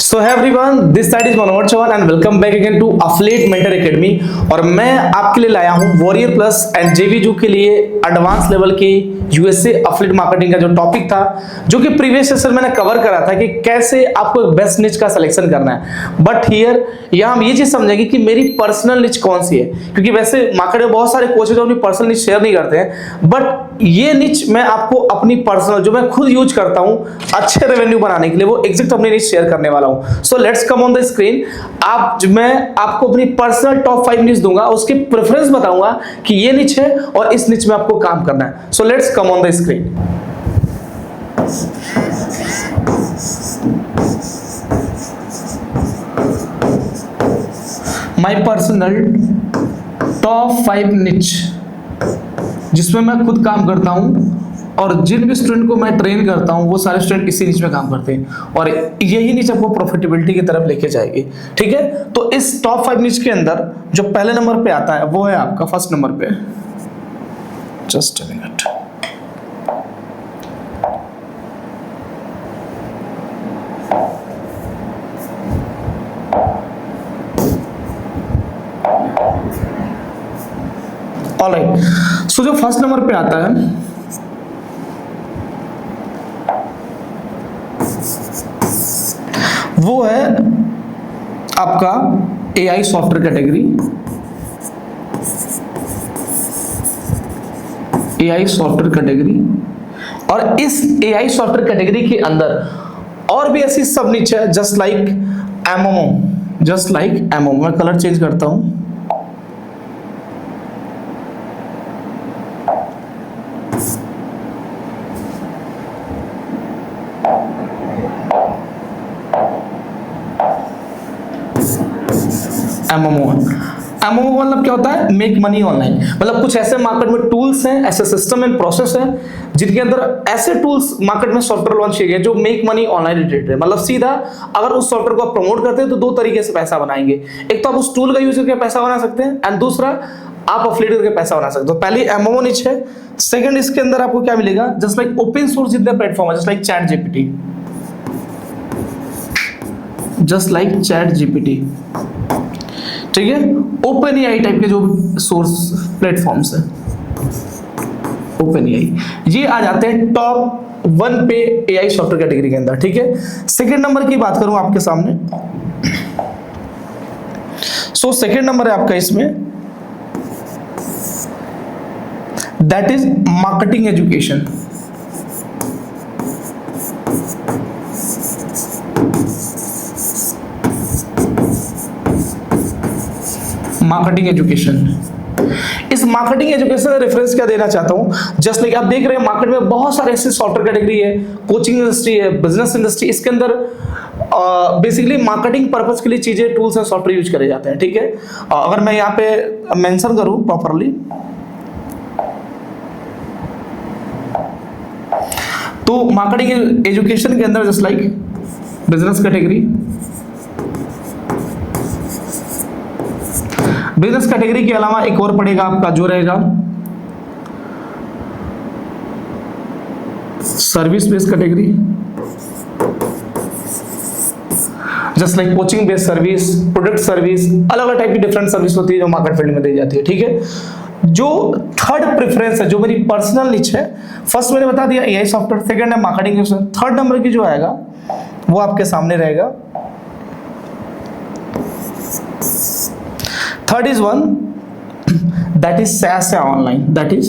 So hi everyone, this side is Manohar Chauhan and welcome back again to affiliate mentor academy. और मैं आपके लिए लाया हूं वॉरियर प्लस एंड जेवीजू के लिए एडवांस लेवल की यूएसए अफिलिएट मार्केटिंग का जो टॉपिक था, जो कि प्रीवियस सेशन मैंने कवर करा था कि कैसे आपको एक बेस्ट निच का सिलेक्शन करना है। बट हियर यहाँ हम ये चीज समझेंगे कि मेरी पर्सनल निच कौन सी है, क्योंकि वैसे मार्केट में बहुत सारे कोचेज जो अपनी पर्सनल निच शेयर नहीं करते हैं, बट ये निच मैं आपको अपनी पर्सनल जो मैं खुद यूज करता हूँ अच्छे रेवेन्यू बनाने के लिए, वो एग्जैक्ट अपनी निच शेयर करने वाला हूँ। So let's come on the screen. मैं आपको अपनी पर्सनल टॉप 5 निच दूंगा, उसके प्रेफरेंस बताऊंगा कि ये निच है और इस निच में आपको काम करना है। So let's come on the screen. My personal top 5 निच जिसमें मैं खुद काम करता हूं और जिन भी स्टूडेंट को मैं ट्रेन करता हूं वो सारे स्टूडेंट इसी निच में काम करते हैं और यही निच आपको प्रॉफिटेबिलिटी की तरफ लेके जाएगी। ठीक है, तो इस टॉप 5 निच के अंदर जो पहले नंबर पे आता है वो है आपका फर्स्ट नंबर पे, जस्ट अ मिनट, ऑलराइट। सो जो फर्स्ट नंबर पे आता है वो है आपका AI software category. AI software category, और इस एआई सॉफ्टवेयर कैटेगरी के अंदर और भी ऐसी सब निच है, just like MMO. Just like MMO, मैं कलर चेंज करता हूं। एमएमओ मतलब क्या होता है? Make money online. मतलब कुछ ऐसे मार्केट में टूल्स हैं, ऐसे सिस्टम एंड प्रोसेस है जिनके अंदर ऐसे टूल्स मार्केट में सॉफ्टवेयर लॉन्च किए गए जो मेक मनी ऑनलाइन रिलेटेड है। मतलब सीधा अगर उस सॉफ्टवेयर को आप प्रमोट करते हैं तो दो तरीके से पैसा बनाएंगे। एक तो आप उस टूल का यूज करके पैसा बना सकते हैं एंड दूसरा आप अफिलिएट करके पैसा बना सकते हो। पहले एमएमओ निच है। सेकंड, इसके अंदर आपको क्या मिलेगा? जस्ट लाइक ओपन सोर्स जितने प्लेटफॉर्म है, just like chat GPT, just like chat GPT, ठीक है, ओपन एआई टाइप के जो सोर्स प्लेटफॉर्म्स है, ओपन एआई, ये आ जाते हैं टॉप 1 पे एआई सॉफ्टवेयर कैटेगरी के अंदर। ठीक है, सेकंड नंबर की बात करूं आपके सामने, सो सेकंड नंबर है आपका इसमें, that is marketing education. Marketing education. इस मार्केटिंग एजुकेशन का रेफरेंस क्या देना चाहता हूं, जस्ट लाइक आप देख रहे हैं मार्केट में बहुत सारे ऐसे सॉफ्टवेयर कैटेगरी है, कोचिंग इंडस्ट्री है, बिजनेस इंडस्ट्री, इसके अंदर बेसिकली मार्केटिंग पर्पस के लिए चीजें, टूल्स एंड सॉफ्टवेयर यूज करे जाते हैं। ठीक है, अगर मैं यहाँ पे मेंशन करूं प्रॉपरली तो मार्केटिंग एजुकेशन के अंदर just like business category, business category के अलावा एक और पड़ेगा आपका जो रहेगा service based category, just like coaching based service, product service, अलग अलग टाइप की डिफरेंट सर्विस होती है जो मार्केट फील्ड में दी जाती है। ठीक है, जो थर्ड प्रेफरेंस है, जो मेरी पर्सनल निच है, फर्स्ट मैंने बता दिया एआई सॉफ्टवेयर, सेकंड है मार्केटिंग, थर्ड नंबर की जो आएगा वो आपके सामने रहेगा। Third is one that is SaaS या ऑनलाइन, that is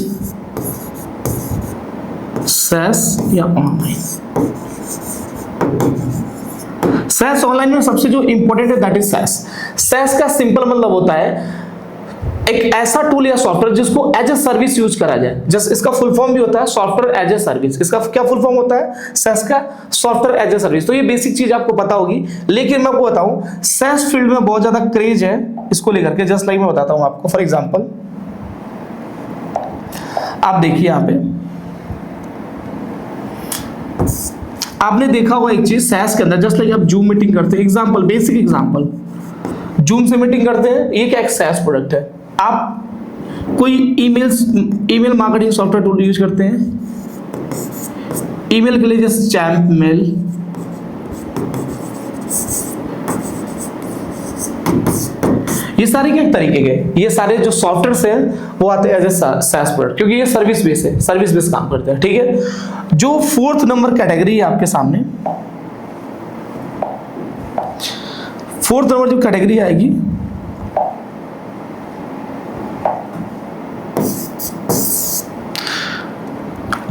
SaaS या ऑनलाइन। SaaS ऑनलाइन में सबसे जो इंपॉर्टेंट है that is SaaS। SaaS का सिंपल मतलब होता है एक ऐसा टूल या सॉफ्टवेयर जिसको एज ए सर्विस यूज करा जाए। जस्ट इसका फुल फॉर्म भी होता है सॉफ्टवेयर एज ए सर्विस। इसका क्या फुल फॉर्म होता है? SaaS का सॉफ्टवेयर एज ए सर्विस। तो ये बेसिक चीज आपको पता होगी, लेकिन मैं आपको बताऊं SaaS फील्ड में बहुत ज्यादा क्रेज है इसको लेकर के। जस्ट लाइक मैं बताता हूं आपको, फॉर एग्जांपल आप देखिए यहां पे आपने देखा होगा एक चीज SaaS के अंदर, जस्ट लाइक आप जूम मीटिंग करते हैं, एग्जांपल, बेसिक एग्जांपल, जूम से मीटिंग करते हैं, ये क्या एक SaaS प्रोडक्ट है। आप कोई email marketing software tool use करते हैं, ईमेल के लिए जैसे चैम्प मेल, ये सारे क्या तरीके के, ये सारे जो सॉफ्टवेयर हैं वो आते हैं एज ए SaaS प्रोडक्ट, क्योंकि ये सर्विस बेस है, सर्विस बेस काम करते हैं। ठीक है, जो 4th नंबर कैटेगरी है आपके सामने, 4th नंबर जो कैटेगरी आएगी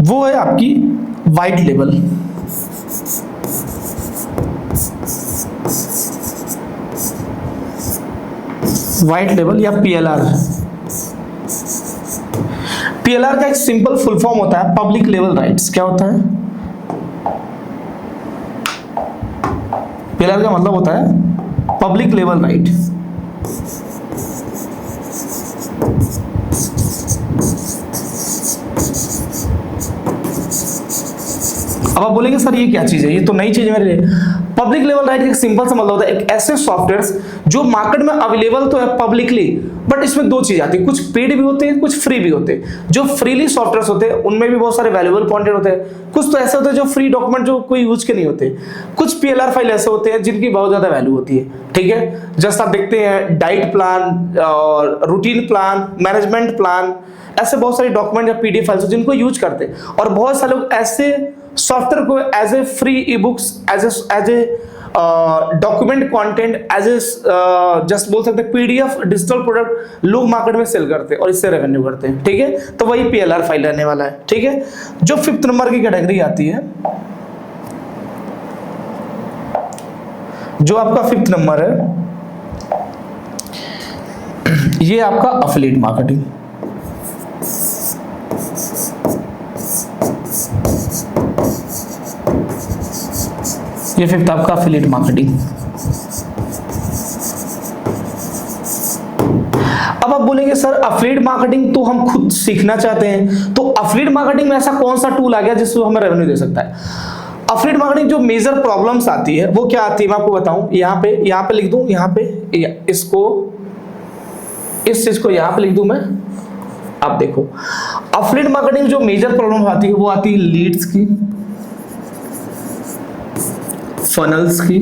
वो है आपकी वाइट लेबल। वाइट लेबल या PLR। PLR का एक सिंपल फुल फॉर्म होता है पब्लिक लेवल राइट्स। क्या होता है PLR का मतलब होता है पब्लिक लेवल राइट। अब आप बोलेंगे सर ये क्या चीज है, ये तो नई चीज है मेरे लिए। पब्लिक लेवल राइट एक सिंपल सा मतलब होता है एक ऐसे सॉफ्टवेयर जो मार्केट में अवेलेबल तो है पब्लिकली, बट इसमें दो चीज आती है, कुछ पेड भी होते हैं, कुछ फ्री भी होते हैं। जो फ्रीली सॉफ्टवेयर होते हैं उनमें भी बहुत सारे वैल्यूएबल कंटेंट होते हैं, कुछ तो ऐसे होते हैं जो फ्री डॉक्यूमेंट जो कोई यूज के नहीं होते, कुछ PLR फाइल ऐसे होते हैं जिनकी बहुत ज्यादा वैल्यू होती है। ठीक है, जैसा आप देखते हैं डाइट प्लान और रूटीन प्लान, मैनेजमेंट प्लान, ऐसे बहुत सारे डॉक्यूमेंट या PDF फाइल्स जिनको यूज करते हैं। और बहुत सारे लोग ऐसे सॉफ्टवेयर को as a free e books, as a document content, as a just बोल सकते हैं PDF डिजिटल प्रोडक्ट लोग मार्केट में सेल करते हैं और इससे रेवेन्यू करते हैं। ठीक है, तो वही PLR फाइल रहने वाला है। ठीक है, जो 5th नंबर की कैटेगरी आती है, जो आपका 5th नंबर है, ये आपका अफिलिएट मार्केटिंग। ये 5th आपका अफिलिएट मार्केटिंग। अब आप बोलेंगे सर अफिलिएट मार्केटिंग तो हम खुद सीखना चाहते हैं, तो अफिलिएट मार्केटिंग में ऐसा कौन सा टूल आ गया जिससे हमें रेवेन्यू दे सकता है? अफिलिएट मार्केटिंग जो मेजर प्रॉब्लम्स आती है वो क्या आती है मैं आपको बताऊं। यहाँ पे लिख दूं, यहाँ पे इसको, इस चीज को यहाँ पे लिख दूं मैं। आप देखो अफिलिएट मार्केटिंग जो मेजर प्रॉब्लम आती है वो आती है लीड्स की, फनल्स की,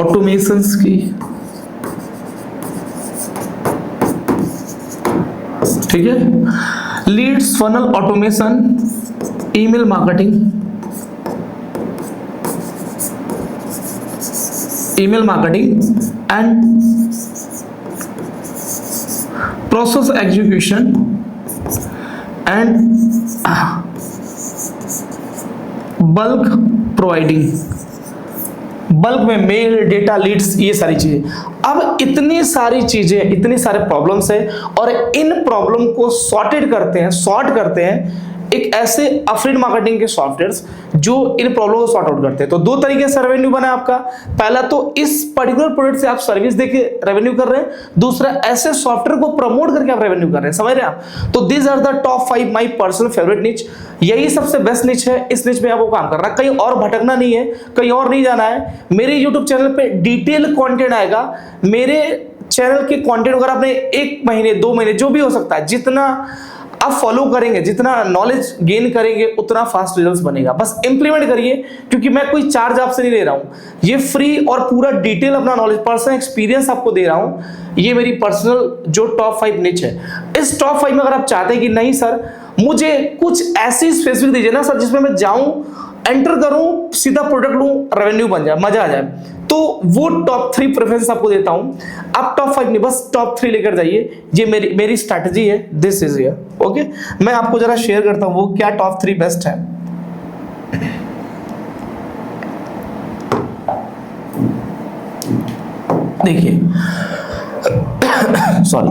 ऑटोमेशंस की। ठीक है, leads, funnel, automation, email marketing, and process execution and bulk providing. Bulk में मेल, डेटा, लीड्स, ये सारी चीजें। अब इतनी सारी चीजें, इतने सारे प्रॉब्लम्स है और इन प्रॉब्लम को सॉर्ट करते हैं एक ऐसे अफिलिएट मार्केटिंग के सॉफ्टवेयर्स जो इन प्रॉब्लम को सॉर्ट आउट करते हैं। तो दो तरीके से रेवेन्यू बना है आपका। पहला तो इस पर्टिकुलर प्रोडक्ट से आप सर्विस देके रेवेन्यू कर रहे हैं, दूसरा ऐसे सॉफ्टवेयर को प्रमोट करके आप रेवेन्यू कर रहे हैं। समझ रहे हैं आप? तो these are the top 5 my personal favourite niche. यही सबसे बेस्ट निच है, इस निच में आपको काम करना है, कहीं और भटकना नहीं है, कहीं और नहीं जाना है। मेरे यूट्यूब चैनल पे डिटेल कंटेंट आएगा। मेरे चैनल के कंटेंट अगर आपने 1 महीने 2 महीने जो भी हो सकता है, जितना आप फॉलो करेंगे, जितना नॉलेज गेन करेंगे, उतना फास्ट रिजल्ट्स बनेगा। बस इंप्लीमेंट करिए, क्योंकि मैं कोई चार्ज आपसे नहीं ले रहा हूं। ये फ्री और पूरा डिटेल अपना नॉलेज, पर्सनल एक्सपीरियंस आपको दे रहा हूं। ये मेरी पर्सनल जो टॉप 5 निच है। इस टॉप 5 में अगर आप चाहते हैं कि नहीं सर मुझे कुछ ऐसी स्पेसिफिक दीजिए ना सर जिसमें मैं जाऊं, एंटर करूं, सीधा प्रोडक्ट लूं, रेवेन्यू बन जाए, मजा आ जाए, तो वो टॉप 3 प्रेफरेंस आपको देता हूं। आप टॉप 5 नहीं, बस टॉप 3 लेकर जाइए। ये मेरी स्ट्रैटेजी है, दिस इज हियर। ओके, मैं आपको जरा शेयर करता हूं वो क्या टॉप 3 बेस्ट है। देखिए सॉरी,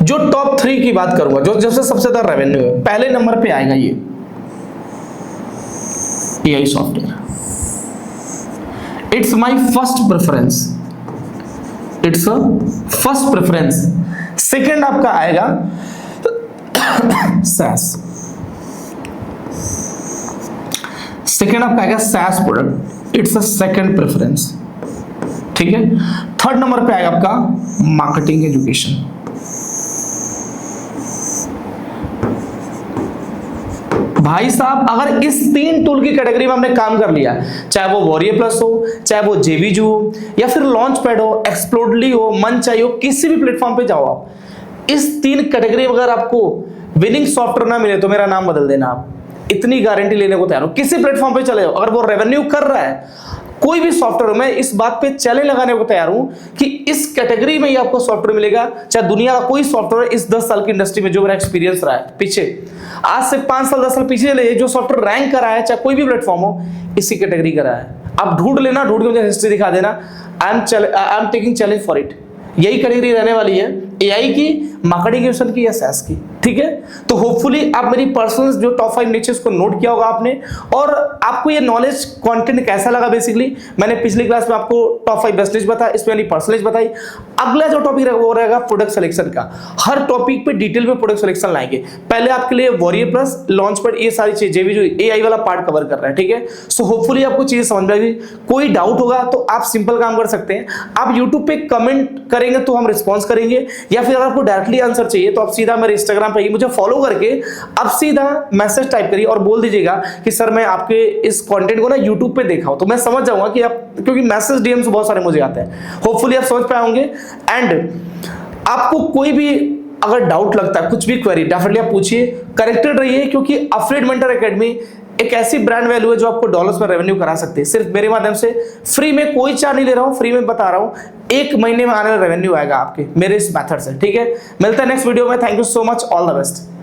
जो टॉप 3 की बात करूंगा, जो जैसे सबसे ज्यादा रेवेन्यू है, पहले नंबर पे आएगा ये AI software. It's my first preference, it's a first preference. Second आपका आएगा SaaS। सेकंड आपका आएगा SaaS product, it's a second preference. ठीक है, थर्ड नंबर पे आएगा आपका मार्केटिंग एजुकेशन। भाई साहब अगर इस 3 टूल की कैटेगरी में हमने काम कर लिया, चाहे वो वॉरियर प्लस हो, चाहे वो जेवीजू हो, या फिर लॉन्च पैड हो, एक्सप्लोडली हो, मंचाई हो, किसी भी प्लेटफॉर्म पे जाओ आप, इस 3 कैटेगरी में अगर आपको विनिंग सॉफ्टवेयर ना मिले तो मेरा नाम बदल देना। आप इतनी गारंटी लेने को तैयार हो, किसी प्लेटफॉर्म पे चले जाओ, अगर वो रेवेन्यू कर रहा है कोई भी सॉफ्टवेयर, मैं इस बात पे चैलेंज लगाने को तैयार हूं कि इस कैटेगरी में ही आपको सॉफ्टवेयर मिलेगा, चाहे दुनिया का कोई सॉफ्टवेयर इस 10 साल की इंडस्ट्री में जो मेरा एक्सपीरियंस रहा है पीछे, आज से 5 साल 10 साल पीछे चले, जो सॉफ्टवेयर रैंक करा है चाहे कोई भी प्लेटफॉर्म हो, इसी कैटेगरी का रहा है। आप ढूंढ लेना, ढूंढ के मुझे हिस्ट्री दिखा देना। I am taking challenge for it. यही कैटेगरी रहने वाली है, एआई की, मार्केटिंग की या सैस की, ठीक है। तो होपफुली आप मेरी पर्सनल जो टॉप 5 नीचेस को नोट किया होगा आपने, और आपको ये नॉलेज कंटेंट कैसा लगा। बेसिकली मैंने पिछली क्लास में आपको टॉप 5 बेस्ट लिस्ट बताया, इसमें मेरी पर्सनल लिस्ट बताई। अगला जो टॉपिक वो रहेगा प्रोडक्ट सिलेक्शन का। हर टॉपिक पे डिटेल में प्रोडक्ट सिलेक्शन लाएंगे। पहले आपके लिए वॉरियर प्लस, लॉन्च पैड, ये सारी चीजें भी जो एआई वाला पार्ट कवर कर रहा है, ठीक है। सो होपफुली आपको चीजें समझ में आएगी। कोई डाउट होगा तो आप सिंपल काम कर सकते हैं, आप यूट्यूब पे कमेंट करेंगे तो हम रिस्पॉन्स करेंगे, या फिर आपको डायरेक्टली आंसर चाहिए तो आप सीधा मेरे इंस्टाग्राम पे मुझे फॉलो करके आप सीधा मैसेज टाइप करिए और बोल दीजिएगा कि सर मैं आपके इस कंटेंट को ना यूट्यूब पे देखा हूं, तो मैं समझ जाऊंगा कि आप, क्योंकि मैसेज डीएम से बहुत सारे मुझे आते हैं। होपफुली आप समझ पाए होंगे। एंड आपको कोई भी अगर डाउट लगता है, कुछ भी क्वेरी, डेफिनेटली आप पूछिए, करेक्टेड रहिए, क्योंकि अफिलिएट मेंटर एकेडमी एक ऐसी ब्रांड वैल्यू है जो आपको डॉलर्स में रेवेन्यू करा सकती है। सिर्फ मेरे माध्यम से, फ्री में, कोई चार्ज नहीं ले रहा हूं, फ्री में बता रहा हूं, 1 महीने में आने वाला रेवेन्यू आएगा आपके मेरे इस मेथड से, ठीक है। मिलता है नेक्स्ट वीडियो में। Thank you so much, all the best.